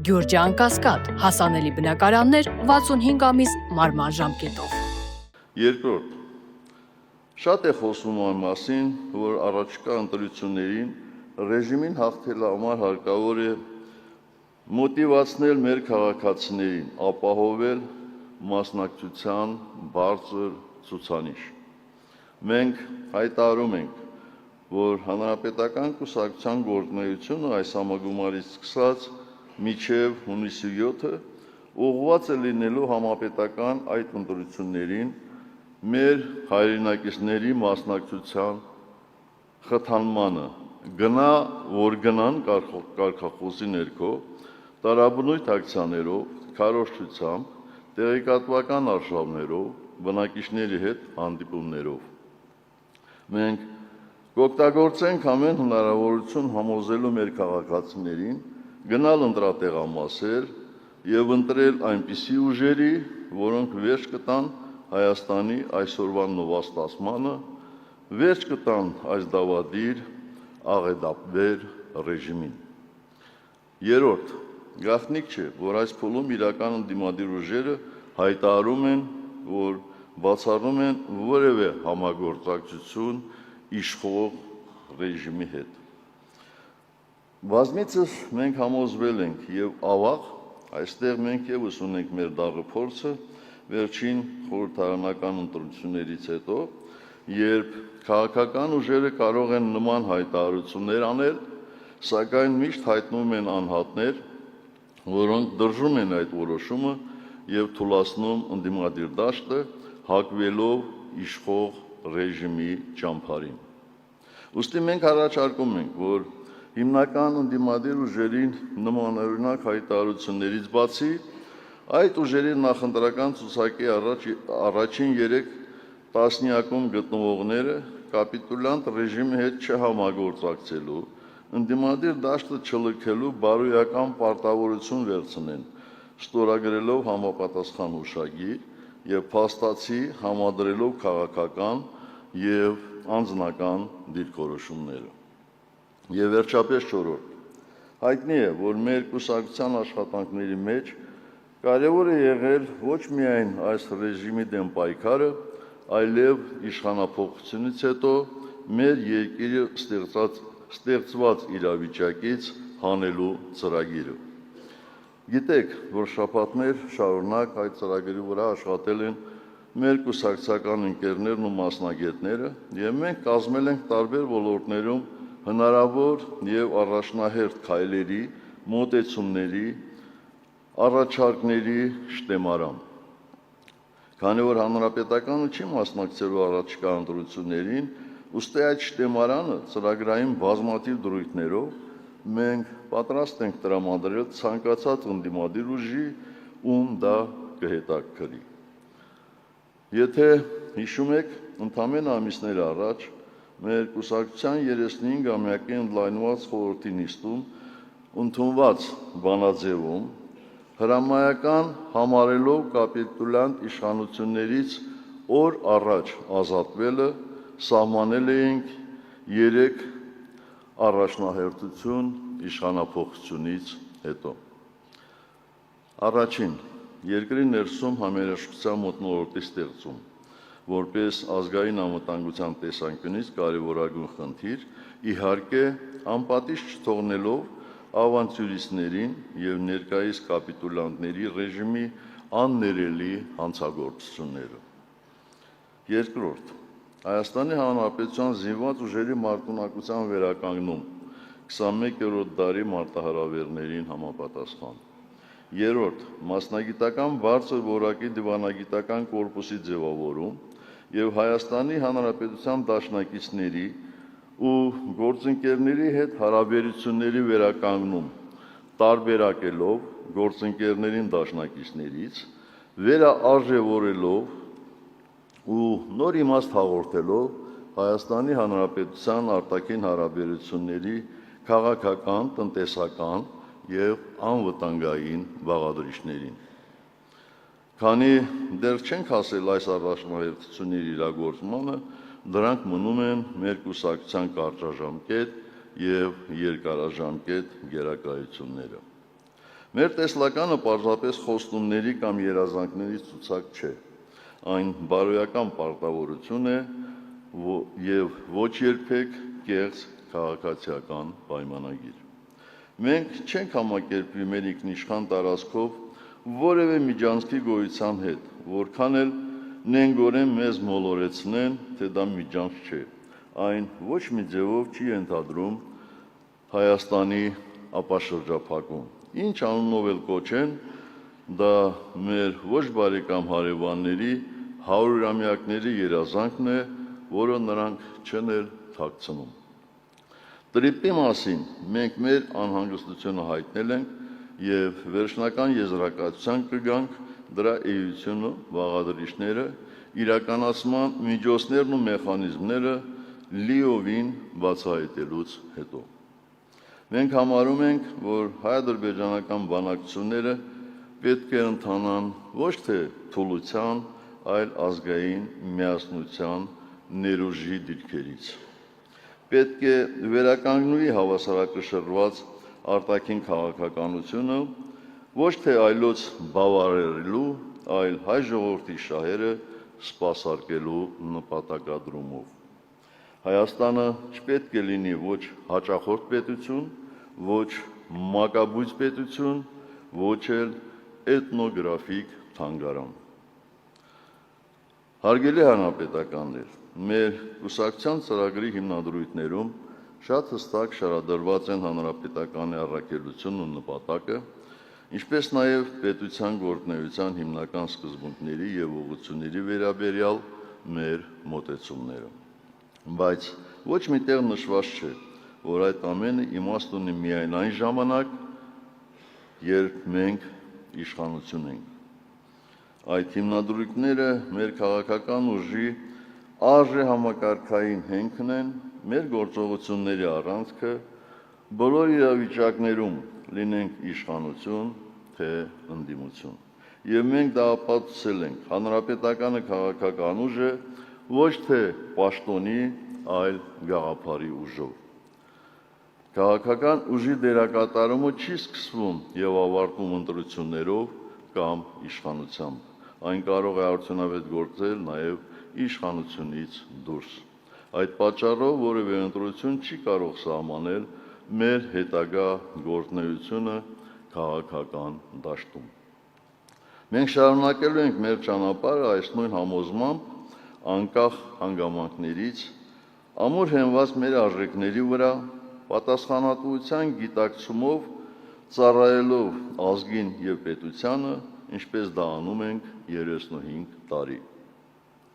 Գյուրջան Կասկադ, հասանելի բնակարաններ 65 ամիս մարման ժամկետով։ Երկրորդ, շատ է խոսվում այն մասին, որ առաջկա ընտրություններին ռեժիմին հաղթելու համար հարկավոր է մոտիվացնել մեր քաղաքացիներին, ապահովել մասնակցության բարձր ցուցանիշ։ Մենք հայտարարում ենք, որ Հանրապետական կուսակցության գործունեությունը այս համագումարից սկսած մինչև հունիսի 7-ը ուղղված է լինելու համապետական այդ ընտրություններին մեր հայրենակիցների մասնակցության խթանմանը, որ գնան կարգախոսի ներքո, տարաբնույթ ակցիաներով, քարոզչությամբ, տեղեկատվական արշավներով, բնակիչների հետ հանդիպումներով։ Մենք կօգտագործենք ամեն հնարավորություն համոզելու մեր քաղաքացիներին գնալ ընտրատեղամասեր եւ ընտրել այնպիսի ուժերի, որոնք վերջ կտան Հայաստանի այսօրվա նվաստացմանը, վերջ կտան այս դավադիր աղետաբեր ռեժիմին։ Երրորդ, գաղտնիք չէ, որ այս փուլում իրական ընդդիմադիր ուժերը հայտարարում են, որ բացառում են որևէ համագործակցություն իշխող ռեժիմի հետ։ Բազմիցս մենք համոզվել ենք եւ ավաղ, այստեղ մենք եւս ունենք մեր դառը փորձը վերջին խորհրդարանական ընտրություններից հետո, երբ քաղաքական ուժերը կարող են նման հայտարարություններ անել, սակայն միշտ հայտնում են անհատներ, որոնք դրժում են այդ որոշումը եւ թուլացնում ընդդիմադիր դաշտը, հակվելով իշխող ռեժիմի ճամփարին։ Ուստի մենք առաջարկում ենք, որ հիմնական ընդդիմադիր ուժերին նմանօրինակ հայտարարություններից բացի, այդ ուժերի նախընտրական ցուցակի առաջին 3 տասնյակում գտնվողները կապիտուլյանտ ռեժիմի հետ չհամագործակցելու, ընդդիմադիր դաշտը չլքելու բարոյական պարտավորություն վերցնեն, ստորագրելով համապատասխան հուշագիր եւ փաստացի համադրելով քաղաքական եւ անձնական դիրքորոշումները։ Եվ վերջապես 4-րդ, հայտնի է, որ մեր կուսակցության աշխատանքների մեջ կարևոր է եղել ոչ միայն այս ռեժիմի դեմ պայքարը, այլև իշխանափոխությունից հետո մեր երկիրը ստեղծված իրավիճակից հանելու ծրագիրը։ Գիտեք, որ շաբաթներ շարունակ այդ ծրագրի վրա աշխատել են մեր կուսակցական ընկերներն ու մասնագետները, եւ մենք կազմել ենք տարբեր ոլորտներում հնարավոր եւ առաջնահերթ քայլերի, մոտեցումների, առաջարկների շտեմարան։ Քանի որ հանրապետականը չի մասնակցելու առաջիկա ընտրություններին, ուստի այդ շտեմարանը ծրագրային բազմաթիվ դրույթներով մենք պատրաստ ենք տրամադրել ցանկացած ընդդիմադիր ուժի, ում դա կհետաքրքրի։ Եթե հիշում եք, ընդամենը ամիսներ առաջ մեր կուսակցության 35-ամյակի ընդլայնված խորհրդի նիստում ընդունված բանաձևում հրամայական համարելով կապիտուլյանտ իշխանություններից օր առաջ ազատվելը սահմանել էինք 3 առաջնահերթություն իշխանափոխությունից հետո։ Առաջին, երկրի ներսում համերաշխության մթնոլորտի ստեղծում, որպես ազգային անվտանգության տեսանկյունից կարևորագույն խնդիր, իհարկե անպատիժ չթողնելով ավանտյուրիստներին եւ ներկայիս կապիտուլյանտների ռեժիմի աններելի հանցագործությունները։ Երկրորդ, Հայաստանի Հանրապետության զինված ուժերի մարտունակության վերականգնում 21-րդ դարի մարտահրավերներին համապատասխան։ Երրորդ, մասնագիտական բարձր որակի դիվանագիտական կորպուսի ձևավորում եւ Հայաստանի Հանրապետության դաշնակիցների ու գործընկերների հետ հարաբերությունների վերականգնում, տարբերակելով գործընկերներին դաշնակիցներից, վերաարժևորելով ու նոր իմաստ հաղորդելով Հայաստանի Հանրապետության արտաքին հարաբերությունների քաղաքական, տնտեսական եւ անվտանգային բաղադրիչներին։ Քանի դեռ չենք հասել այս առաջնահերթությունների իրագործմանը, դրանք մնում են մեր կուսակցության կարճաժամկետ եւ երկարաժամկետ գերակայությունները։ Մեր տեսլականը պարզապես խոստումների կամ երազանքների ցուցակ չէ։ Այն բարոյական պարտավորություն է եւ ոչ երբեք կեղծ քաղաքացիական պայմանագիր։ Մենք չենք համակերպվի մեր ինքնիշխան տարածքով որևէ միջանցքի գոյության հետ, որքան էլ նենգորեն մեզ մոլորեցնեն, թե դա միջանց չէ։ Այն ոչ մի ձևով չի ընդհանրում Հայաստանի ապաշրջափակում։ Ինչ անունով էլ կոչեն, դա մեր ոչ բարեկամ հարևանների 100-ամյակների երազանքն է, որը նրանք չեն էլ թաքցնում։ Տրիպի մասին մենք մեր անհանգստությունը հայտնել ենք եւ վերջնական եզրակացության կգանք դրա էությունը, բաղադրիչները, իրականացման միջոցներն ու մեխանիզմները լիովին բացահայտելուց հետո։ Մենք համարում ենք, որ հայ-ադրբեջանական բանակցությունները պետք է ընթանան ոչ թե թուլության, այլ ազգային միասնության ներուժի դիրքերից։ Պետք է վերականգնվի հավասարակշռված արտաքին քաղաքականությունը, ոչ թե այլոց բավարարելու, այլ հայ ժողովրդի շահերը սպասարկելու նպատակադրումով։ Հայաստանը չպետք է լինի ոչ հաճախորդ պետություն, ոչ մակաբույծ պետություն, ոչ էլ էթնոգրաֆիկ թանգարան։ Հարգելի հանրապետականներ, մեր կուսակցության ծրագրի հիմնադրույթներում շատ հստակ շարադրված են հանրապետականի առաքելությունն ու նպատակը, ինչպես նաև պետության գործունեության հիմնական սկզբունքների եւ ուղղությունների վերաբերյալ մեր մոտեցումները։ Բայց ոչ մի տեղ նշված չէ, որ այդ ամենը իմաստ ունի միայն այն ժամանակ, երբ մենք իշխանություն ենք։ Այդ հիմնադրույթները մեր քաղաքական ուժի արժեհամակարգային հենքն են, մեր գործողությունների առանցքը բոլոր իրավիճակներում լինենք իշխանություն, թե ընդդիմություն։ Եվ մենք դա ապացուցել ենք, հանրապետականը քաղաքական ուժ է, ոչ թե պաշտոնի, այլ գաղափարի ուժով։ Քաղաքական ուժի դերակատարումը չի սկսվում եւ ավարտվում ընտրություններով կամ իշխանությամբ։ Այն կարող է արդյունավետ գործել նաեւ իշխանությունից դուրս։ Այդ պատճառով որևէ ընտրություն չի կարող սահմանել մեր հետագա գործունեությունը քաղաքական դաշտում։ Մենք շարունակելու ենք մեր ճանապարհը այս նույն համոզմամբ, անկախ հանգամանքներից, ամուր հենված մեր արժեքների վրա, պատասխանատվության գիտակցումով ծառայելով ազգին եւ պետությանը, ինչպես դա անում ենք 35 տարի։